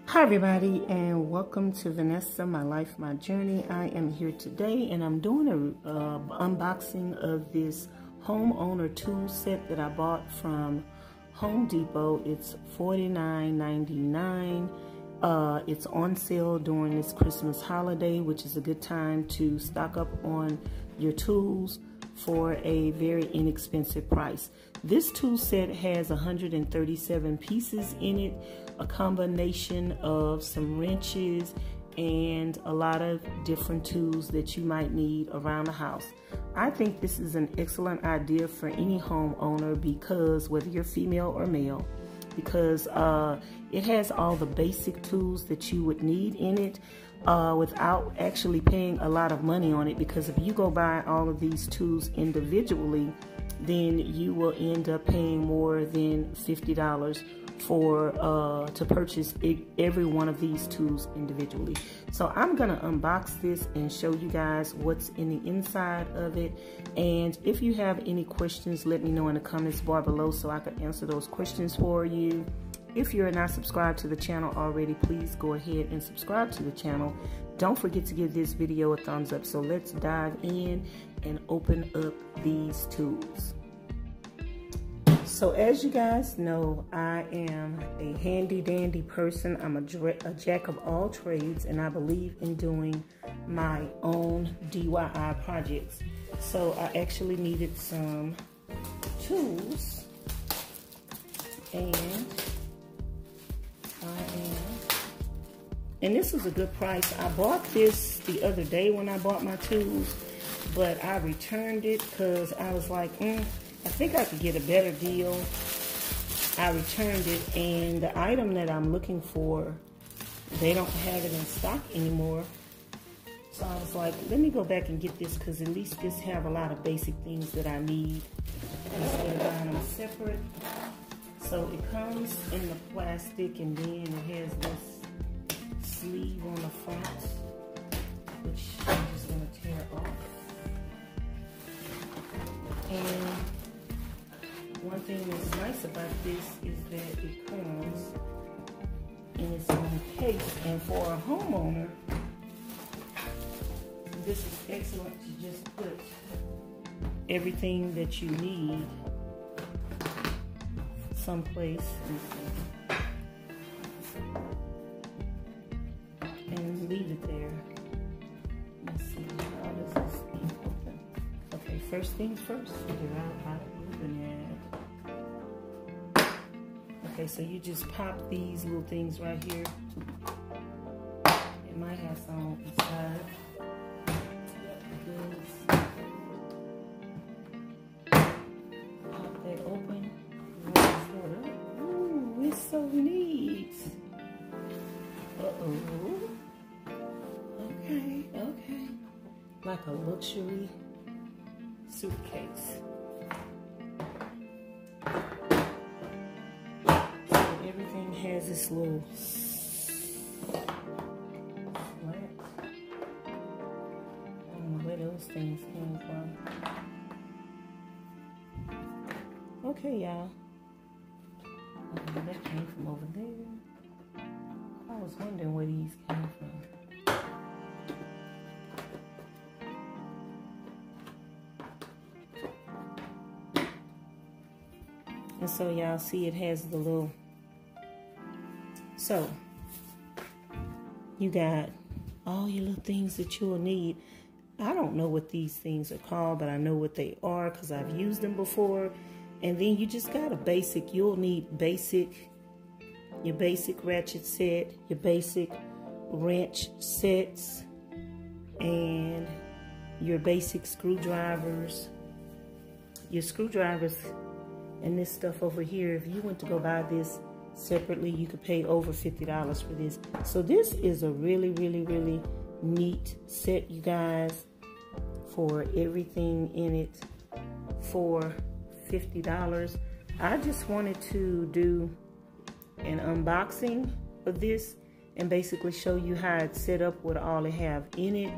Hi everybody, and welcome to Vanessa, My Life, My Journey. I am here today and I'm doing an unboxing of this homeowner tool set that I bought from Home Depot. It's $49.99. It's on sale during this Christmas holiday, which is a good time to stock up on your tools for a very inexpensive price. This tool set has 137 pieces in it, a combination of some wrenches and a lot of different tools that you might need around the house. I think this is an excellent idea for any homeowner, because whether you're female or male, because it has all the basic tools that you would need in it without actually paying a lot of money on it. Because if you go buy all of these tools individually, then you will end up paying more than $50 to purchase every one of these tools individually. So I'm gonna unbox this and show you guys what's in the inside of it. And if you have any questions, let me know in the comments bar below so I can answer those questions for you. If you're not subscribed to the channel already, please go ahead and subscribe to the channel. Don't forget to give this video a thumbs up. So let's dive in and open up these tools. So as you guys know, I am a handy dandy person. I'm a jack of all trades, and I believe in doing my own DIY projects. So I actually needed some tools, and this was a good price. I bought this the other day when I bought my tools, but I returned it because I was like, I think I could get a better deal. I returned it, and the item that I'm looking for, they don't have it in stock anymore. So I was like, let me go back and get this, because at least this have a lot of basic things that I need instead of buying them separate. So it comes in the plastic, and then it has this sleeve on the front, which I'm just going to tear off. And one thing that's nice about this is that it comes in its own case, and for a homeowner, this is excellent to just put everything that you need someplace and leave it there. Let's see, how does this thing open? Okay, first things first, figure out how to open it. Okay, so you just pop these little things right here. It might have some inside. Pop that open. Ooh, it's so neat. Uh-oh. Okay. Like a luxury suitcase. Everything has this little slant. I don't know where those things came from. Okay, y'all. That came from over there. I was wondering where these came from. And so y'all see it has the little, so you got all your little things that you'll need. I don't know what these things are called, but I know what they are because I've used them before. And then you just got a basic, you'll need your basic ratchet set, your basic wrench sets, and your basic screwdrivers. Your screwdrivers and this stuff over here, if you went to go buy this separately, you could pay over $50 for this. So this is a really, really, really neat set, you guys, for everything in it for $50. I just wanted to do an unboxing of this and basically show you how it's set up, what all it have in it,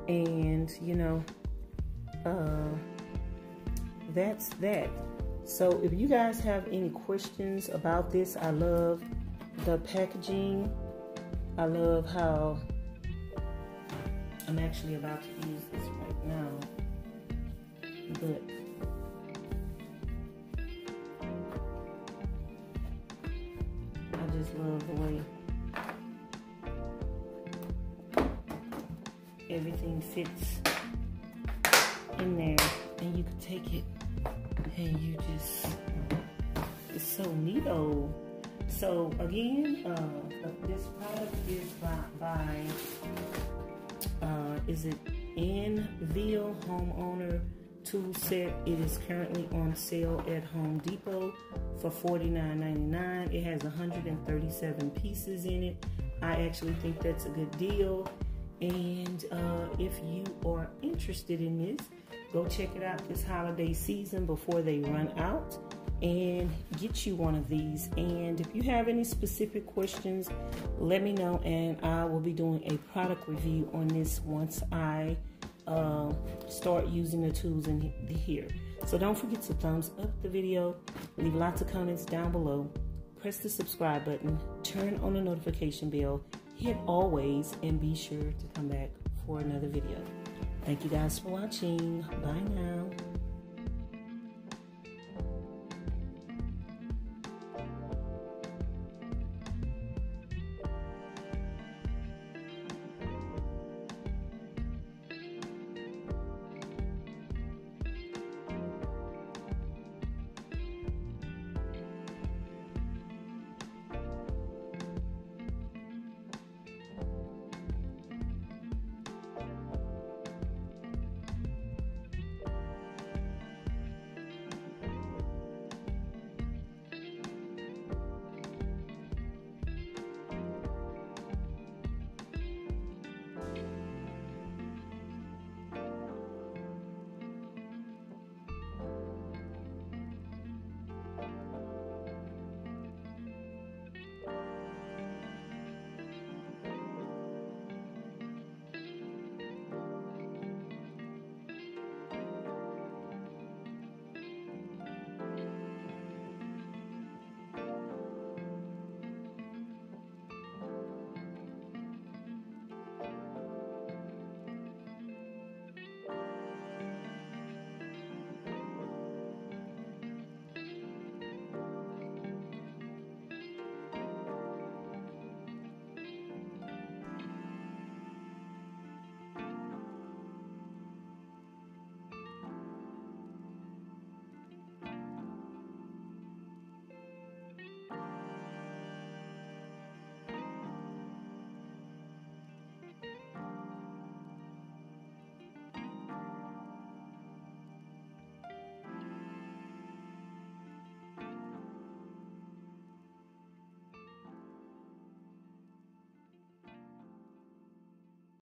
and you know, that's that. So if you guys have any questions about this, I love the packaging. I love how I'm actually about to use this right now, but I just love the way everything fits in there, and you can take it and you just, it's so neato. So again, this product is by is it ANVIL Homeowner Tool Set. It is currently on sale at Home Depot for $49.99. It has 137 pieces in it. I actually think that's a good deal. And if you are interested in this, go check it out this holiday season before they run out, and get you one of these. And if you have any specific questions, let me know, and I will be doing a product review on this once I start using the tools in here. So don't forget to thumbs up the video, leave lots of comments down below, press the subscribe button, turn on the notification bell, hit always, and be sure to come back for another video. Thank you guys for watching. Bye now.